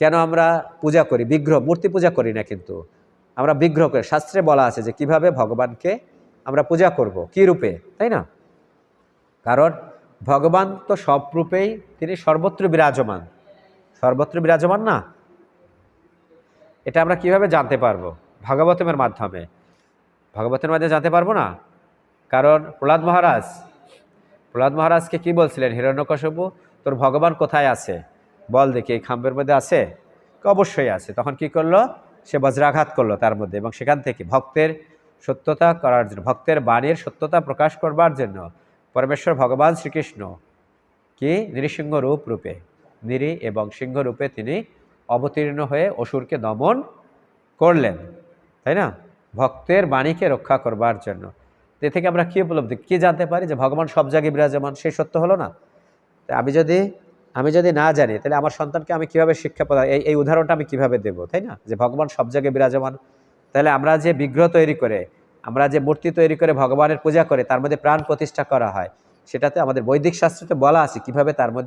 কেন আমরা পূজা করি? বিগ্রহ, মূর্তি পূজা করি না, কিন্তু আমরা বিগ্রহ করে, শাস্ত্রে বলা আছে যে কিভাবে ভগবানকে আমরা পূজা করব, কি রূপে, তাই না? কারণ ভগবান তো সব রূপেই, তিনি সর্বত্র বিরাজমান। সর্বত্র বিরাজমান না? এটা আমরা কিভাবে জানতে পারবো? ভাগবতের মাধ্যমে। ভাগবতের মাধ্যমে জানতে পারবো না? কারণ প্রহ্লাদ মহারাজকে কি বলছিলেন হিরণ্যকশিপু, তোর ভগবান কোথায় আছে বল দেখি, এই খাম্বের মধ্যে আছে? অবশ্যই আছে। তখন কি করলো? সে বজ্রাঘাত করলো তার মধ্যে, এবং সেখান থেকে ভক্তের সত্যতা করার জন্য, ভক্তের বাণীর সত্যতা প্রকাশ করবার জন্য পরমেশ্বর ভগবান শ্রীকৃষ্ণ কি নৃসিংহ রূপে, নৃ এবং সিংহ রূপে তিনি অবতীর্ণ হয়ে অসুরকে দমন করলেন, তাই না? ভক্তের বাণীকে রক্ষা করবার জন্য। এ থেকে আমরা কি উপলব্ধি, কি জানতে পারি? যে ভগবান সব জায়গায় বিরাজমান, সেই সত্য হলো না? আমি যদি না জানি, তাহলে আমার সন্তানকে আমি কিভাবে শিক্ষা প্রদান, এই উদাহরণটা আমি কিভাবে দেব, তাই না? যে ভগবান সব জায়গায় বিরাজমান। তাহলে আমরা যে বিগ্রহ তৈরি করে, আমরা যে মূর্তি তৈরি করে ভগবানের পূজা করে, তার মধ্যে প্রাণ প্রতিষ্ঠা করা হয়, সেটাতে আমাদের বৈদিক শাস্ত্রতে বলা আছে কিভাবে তার মধ্যে